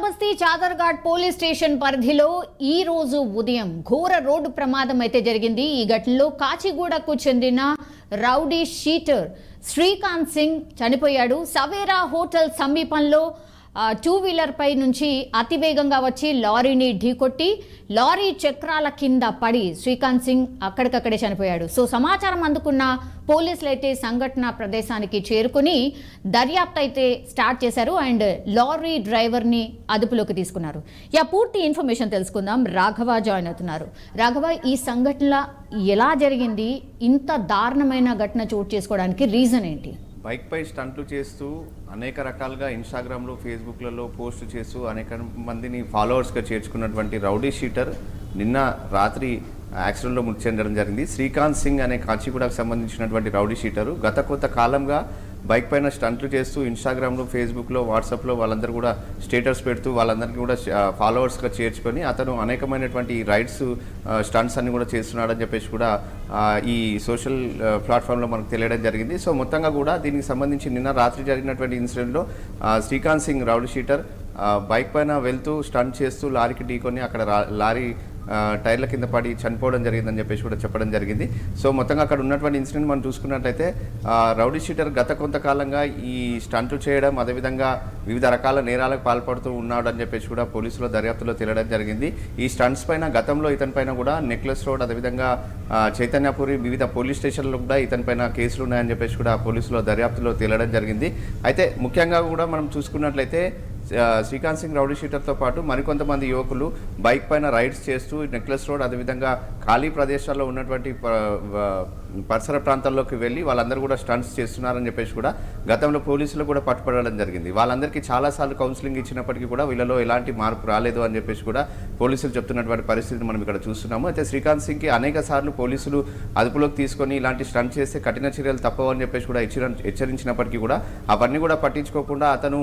Shravasti Chaderghat police station పరిధిలో ఈ రోజు ఉదయం ఘోర రోడ్డు ప్రమాదం అయితే జరిగింది. ఈ ఘటనలో కాచిగూడకు చెందిన రౌడీ షీటర్ శ్రీకాంత్ సింగ్ చనిపోయాడు. సవేరా హోటల్ సమీపంలో టూ వీలర్ పై నుంచి అతివేగంగా వచ్చి లారీని ఢీకొట్టి లారీ చక్రాల కింద పడి శ్రీకాంత్ సింగ్ అక్కడికక్కడే చనిపోయాడు. సో సమాచారం అందుకున్న పోలీసులు అయితే సంఘటన ప్రదేశానికి చేరుకుని దర్యాప్తు అయితే స్టార్ట్ చేశారు అండ్ లారీ డ్రైవర్ని అదుపులోకి తీసుకున్నారు. పూర్తి ఇన్ఫర్మేషన్ తెలుసుకుందాం. రాఘవ జాయిన్ అవుతున్నారు. రాఘవ, ఈ సంఘటన ఎలా జరిగింది? ఇంత దారుణమైన ఘటన చోటు చేసుకోవడానికి రీజన్ ఏంటి? బైక్పై స్టంట్లు చేస్తూ అనేక రకాలుగా ఇన్స్టాగ్రామ్లో ఫేస్బుక్లలో పోస్ట్ చేస్తూ అనేక మందిని ఫాలోవర్స్గా చేర్చుకున్నటువంటి రౌడీ షీటర్ నిన్న రాత్రి యాక్సిడెంట్లో మృతి చెందడం జరిగింది. శ్రీకాంత్ సింగ్ అనే కాచిగూడకు సంబంధించినటువంటి రౌడీ షీటరు గత కొంతకాలంగా బైక్ పైన స్టంట్లు చేస్తూ ఇన్స్టాగ్రామ్లో ఫేస్బుక్లో వాట్సాప్లో వాళ్ళందరూ కూడా స్టేటస్ పెడుతూ వాళ్ళందరికీ కూడా ఫాలోవర్స్గా చేర్చుకొని అతను అనేకమైనటువంటి రైడ్స్ స్టంట్స్ అన్ని కూడా చేస్తున్నాడని చెప్పేసి కూడా ఈ సోషల్ ప్లాట్ఫామ్లో మనకు తెలియడం జరిగింది. సో మొత్తంగా కూడా దీనికి సంబంధించి నిన్న రాత్రి జరిగినటువంటి ఇన్సిడెంట్లో Srikanth Singh rowdy sheeter bike పైన వెళ్తూ స్టంట్ చేస్తూ లారీకి ఢీకొని అక్కడ లారీ టైర్ల కింద పడి చనిపోవడం జరిగిందని చెప్పేసి కూడా చెప్పడం జరిగింది. సో మొత్తంగా అక్కడ ఉన్నటువంటి ఇన్సిడెంట్ మనం చూసుకున్నట్లయితే రౌడీ షీటర్ గత కొంతకాలంగా ఈ స్టంట్లు చేయడం అదేవిధంగా వివిధ రకాల నేరాలకు పాల్పడుతూ ఉన్నాడు అని చెప్పేసి కూడా పోలీసుల దర్యాప్తులో తేలడం జరిగింది. ఈ స్టంట్స్ పైన గతంలో ఇతని పైన కూడా నెక్లెస్ రోడ్ అదేవిధంగా చైతన్యపురి వివిధ పోలీస్ స్టేషన్లో కూడా ఇతని పైన కేసులు ఉన్నాయని చెప్పేసి కూడా పోలీసుల దర్యాప్తులో తేలడం జరిగింది. అయితే ముఖ్యంగా కూడా మనం చూసుకున్నట్లయితే శ్రీకాంత్ సింగ్ రౌడీ షీటర్తో పాటు మరికొంతమంది యువకులు బైక్ పైన రైడ్స్ చేస్తూ నెక్లెస్ రోడ్ అదేవిధంగా ఖాళీ ప్రదేశాల్లో ఉన్నటువంటి పరిసర ప్రాంతాల్లోకి వెళ్ళి వాళ్ళందరూ కూడా స్టంట్స్ చేస్తున్నారని చెప్పేసి కూడా గతంలో పోలీసులు కూడా పట్టుపడడం జరిగింది. వాళ్ళందరికీ చాలాసార్లు కౌన్సిలింగ్ ఇచ్చినప్పటికీ కూడా వీళ్ళలో ఎలాంటి మార్పు రాలేదు అని చెప్పేసి కూడా పోలీసులు చెప్తున్నటువంటి పరిస్థితిని మనం ఇక్కడ చూస్తున్నాము. అయితే శ్రీకాంత్ సింగ్కి అనేక సార్లు పోలీసులు అదుపులోకి తీసుకొని ఇలాంటి స్టంట్ చేస్తే కఠిన చర్యలు తప్పవని చెప్పేసి కూడా హెచ్చరించినప్పటికీ కూడా అవన్నీ కూడా పట్టించుకోకుండా అతను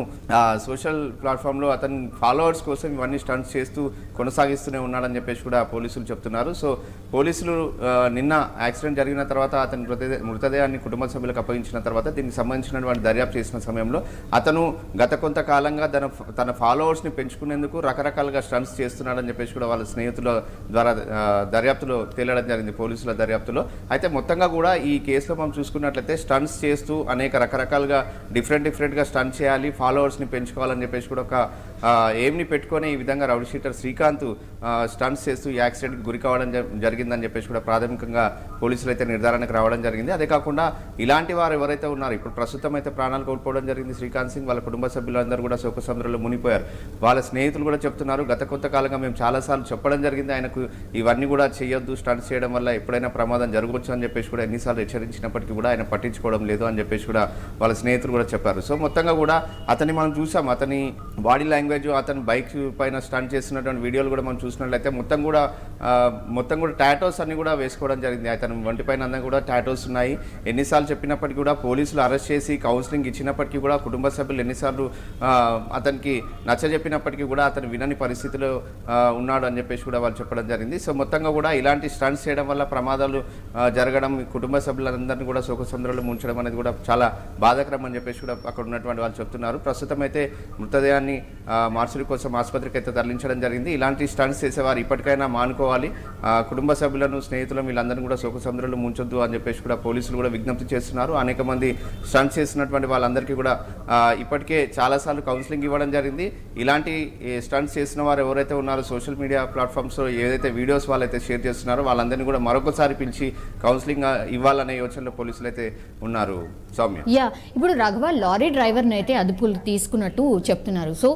సోషల్ ప్లాట్ఫామ్లో అతని ఫాలోవర్స్ కోసం ఇవన్నీ స్టంట్స్ చేస్తూ కొనసాగిస్తూనే ఉన్నాడని చెప్పేసి కూడా పోలీసులు చెప్తున్నారు. సో పోలీసులు నిన్న యాక్సిడెంట్ జరిగిన తర్వాత అతని మృతదేహాన్ని కుటుంబ సభ్యులకు అప్పగించిన తర్వాత దీనికి సంబంధించినటువంటి దర్యాప్తు చేసిన సమయంలో అతను గత కొంతకాలంగా తన ఫాలోవర్స్ని పెంచుకునేందుకు రకరకాలుగా స్టంట్స్ చేస్తున్నాడని చెప్పేసి కూడా వాళ్ళ స్నేహితుల ద్వారా దర్యాప్తులో తేలడం జరిగింది పోలీసుల దర్యాప్తులో. అయితే మొత్తంగా కూడా ఈ కేసులో మనం చూసుకున్నట్లయితే స్టంట్స్ చేస్తూ అనేక రకరకాలుగా డిఫరెంట్గా స్టంట్ చేయాలి, ఫాలోవర్స్ని పెంచుకోవాలని చెప్పేసి కూడా ఒక ఏమిని పెట్టుకొని ఈ విధంగా రౌడీ షీటర్ శ్రీకాంత్ స్టంట్స్ చేస్తూ ఈ యాక్సిడెంట్కి గురి కావడం జరిగిందని చెప్పేసి కూడా ప్రాథమికంగా పోలీసులు అయితే నిర్ధారణకు రావడం జరిగింది. అదే కాకుండా ఇలాంటి వారు ఎవరైతే ఉన్నారో ఇప్పుడు ప్రస్తుతం అయితే ప్రాణాలు కోల్పోవడం జరిగింది శ్రీకాంత్ సింగ్, వాళ్ళ కుటుంబ సభ్యులందరూ కూడా శోకసముద్రంలో మునిగిపోయారు. వాళ్ళ స్నేహితులు కూడా చెప్తున్నారు గత కొంతకాలంగా మేము చాలాసార్లు చెప్పడం జరిగింది ఆయనకు ఇవన్నీ కూడా చేయొద్దు, స్టంట్స్ చేయడం వల్ల ఎప్పుడైనా ప్రమాదం జరగవచ్చు అని చెప్పేసి కూడా ఎన్నిసార్లు హెచ్చరించినప్పటికీ కూడా ఆయన పట్టించుకోవడం లేదు అని చెప్పేసి కూడా వాళ్ళ స్నేహితులు కూడా చెప్పారు. సో మొత్తంగా కూడా అతన్ని మనం చూసాం, అతని బాడీ లాంగ్వేజ్ అతను బైక్ పైన స్టంట్ చేస్తున్నటువంటి వీడియోలు కూడా మనం చూసినట్లయితే మొత్తం కూడా టాటోస్ అన్ని కూడా వేసుకోవడం జరిగింది. అతను వంటి పైన అందరూ కూడా టాటోస్ ఉన్నాయి. ఎన్నిసార్లు చెప్పినప్పటికీ కూడా పోలీసులు అరెస్ట్ చేసి కౌన్సిలింగ్ ఇచ్చినప్పటికీ కూడా కుటుంబ సభ్యులు ఎన్నిసార్లు అతనికి నచ్చజెప్పినప్పటికీ కూడా అతను వినని పరిస్థితిలో ఉన్నాడు అని చెప్పేసి కూడా వాళ్ళు చెప్పడం జరిగింది. సో మొత్తంగా కూడా ఇలాంటి స్టంట్స్ చేయడం వల్ల ప్రమాదాలు జరగడం, కుటుంబ సభ్యులందరినీ కూడా శోకసముద్రంలో ముంచడం అనేది కూడా చాలా బాధాకరం అని చెప్పేసి కూడా అక్కడ ఉన్నటువంటి వాళ్ళు చెప్తున్నారు. ప్రస్తుతం అయితే మృతదేహాన్ని మార్చురీ కోసం ఆసుపత్రికి అయితే తరలించడం జరిగింది. ఇలాంటి స్టంట్స్ చేసేవారు ఇప్పటికైనా మానుకోవాలి, కుటుంబ సభ్యులను స్నేహితులను వీళ్ళందరినీ కూడా శోకసముద్రంలో ముంచొద్దు అని చెప్పేసి కూడా పోలీసులు కూడా విజ్ఞప్తి చేస్తున్నారు. అనేక మంది స్టంట్స్ చేస్తున్నటువంటి వాళ్ళందరికీ కూడా ఇప్పటికే చాలాసార్లు కౌన్సిలింగ్ ఇవ్వడం జరిగింది. ఇలాంటి స్టంట్స్ చేసిన వారు ఎవరైతే ఉన్నారో సోషల్ మీడియా ప్లాట్ఫామ్స్లో ఏదైతే వీడియోస్ వాళ్ళైతే షేర్ చేస్తున్నారో వాళ్ళందరినీ కూడా మరొకసారి పిలిచి కౌన్సిలింగ్ ఇవ్వాలనే యోచనలో పోలీసులు అయితే ఉన్నారు. సౌమ్య, ఇప్పుడు రాఘవ లారీ డ్రైవర్ని అయితే అదుపులు తీసుకున్నట్టు చెప్తున్నారు. సో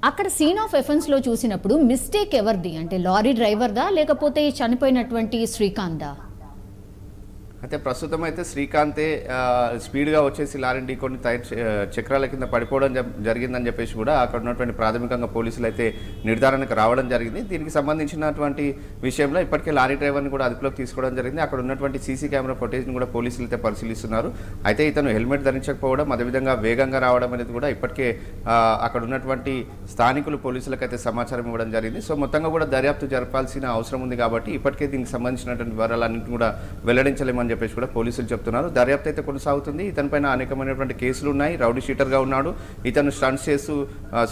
అక్కడ సీన్ ఆఫ్ ఎఫెన్స్లో చూసినప్పుడు మిస్టేక్ ఎవరిది? అంటే లారీ డ్రైవర్దా లేకపోతే చనిపోయినటువంటి శ్రీకాంత్దా? అయితే ప్రస్తుతం అయితే శ్రీకాంతే స్పీడ్గా వచ్చేసి లారీని ఢీకొని చక్రాల కింద పడిపోవడం జరిగిందని చెప్పేసి కూడా అక్కడ ఉన్నటువంటి ప్రాథమికంగా పోలీసులు అయితే నిర్ధారణకు రావడం జరిగింది. దీనికి సంబంధించినటువంటి విషయంలో ఇప్పటికే లారీ డ్రైవర్ని కూడా అదుపులోకి తీసుకోవడం జరిగింది. అక్కడ ఉన్నటువంటి సీసీ కెమెరా ఫుటేజ్ని కూడా పోలీసులు అయితే పరిశీలిస్తున్నారు. అయితే ఇతను హెల్మెట్ ధరించకపోవడం అదేవిధంగా వేగంగా రావడం అనేది కూడా ఇప్పటికే అక్కడ ఉన్నటువంటి స్థానికులు పోలీసులకు అయితే సమాచారం ఇవ్వడం జరిగింది. సో మొత్తంగా కూడా దర్యాప్తు జరపాల్సిన అవసరం ఉంది కాబట్టి ఇప్పటికే దీనికి సంబంధించినటువంటి వివరాలన్నింటినీ కూడా వెల్లడించలేమని చెప్పేసి కూడా పోలీసులు చెప్తున్నారు. దర్యాప్తు అయితే కొనసాగుతుంది. ఇతనిపైన అనేకమైనటువంటి కేసులు ఉన్నాయి. రౌడీ షీటర్గా ఉన్నాడు. ఇతను స్టంట్స్ చేస్తూ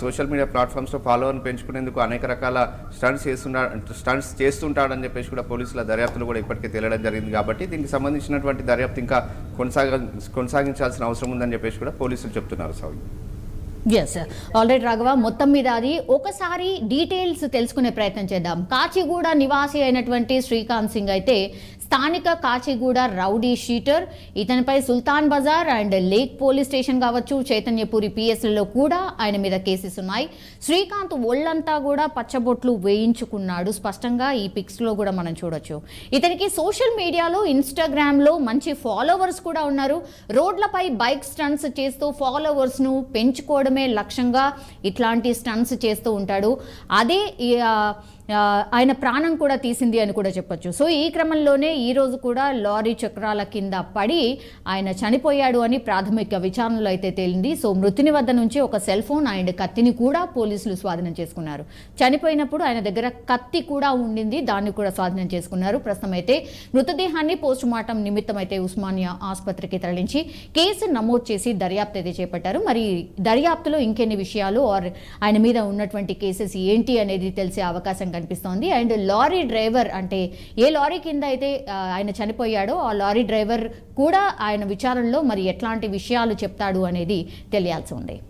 సోషల్ మీడియా ప్లాట్ఫామ్స్లో ఫాలోవర్ని పెంచుకునేందుకు అనేక రకాల స్టంట్స్ చేస్తుంటాడని చెప్పేసి కూడా పోలీసుల దర్యాప్తులు కూడా ఇప్పటికే తేలడం జరిగింది. కాబట్టి దీనికి సంబంధించినటువంటి దర్యాప్తు ఇంకా కొనసాగించాల్సిన అవసరం ఉందని చెప్పేసి కూడా పోలీసులు చెప్తున్నారు. సాగు ఎస్ ఆల్రెడీ రాఘవ, మొత్తం మీద అది ఒకసారి డీటెయిల్స్ తెలుసుకునే ప్రయత్నం చేద్దాం. కాచిగూడ నివాసి అయినటువంటి శ్రీకాంత్ సింగ్ అయితే స్థానిక కాచిగూడ రౌడీ షీటర్. ఇతనిపై Sultan Bazar and lake police station కావచ్చు, చైతన్యపురి పిఎస్లలో కూడా ఆయన మీద కేసెస్ ఉన్నాయి. శ్రీకాంత్ ఒళ్ళంతా కూడా పచ్చబొట్లు వేయించుకున్నాడు. స్పష్టంగా ఈ పిక్స్లో కూడా మనం చూడొచ్చు. ఇతనికి సోషల్ మీడియాలో ఇన్స్టాగ్రామ్లో మంచి ఫాలోవర్స్ కూడా ఉన్నారు. రోడ్లపై బైక్ స్టంట్స్ చేస్తూ ఫాలోవర్స్ను పెంచుకోవడమే లక్ష్యంగా ఇట్లాంటి స్టంట్స్ చేస్తూ ఉంటాడు. అదే ఆయన ప్రాణం కూడా తీసింది అని కూడా చెప్పొచ్చు. సో ఈ క్రమంలోనే ఈరోజు కూడా లారీ చక్రాల కింద పడి ఆయన చనిపోయాడు అని ప్రాథమిక విచారణలో అయితే తేలింది. సో మృతుని వద్ద నుంచి ఒక సెల్ ఫోన్ అండ్ కత్తిని కూడా పోలీసులు స్వాధీనం చేసుకున్నారు. చనిపోయినప్పుడు ఆయన దగ్గర కత్తి కూడా ఉండింది, దాన్ని కూడా స్వాధీనం చేసుకున్నారు. ప్రస్తుతం అయితే మృతదేహాన్ని పోస్ట్ మార్టం నిమిత్తం అయితే ఉస్మానియా ఆసుపత్రికి తరలించి కేసు నమోదు చేసి దర్యాప్తు అయితే చేపట్టారు. మరి దర్యాప్తులో ఇంకెన్ని విషయాలు ఆయన మీద ఉన్నటువంటి కేసెస్ ఏంటి అనేది తెలిసే అవకాశం కనిపిస్తోంది. అండ్ లారీ డ్రైవర్, అంటే ఏ లారీ కింద అయితే ఆయన చనిపోయాడో ఆ లారీ డ్రైవర్ కూడా ఆయన విచారణలో మరి ఎట్లాంటి విషయాలు చెప్తాడు అనేది తెలియాల్సి ఉంది.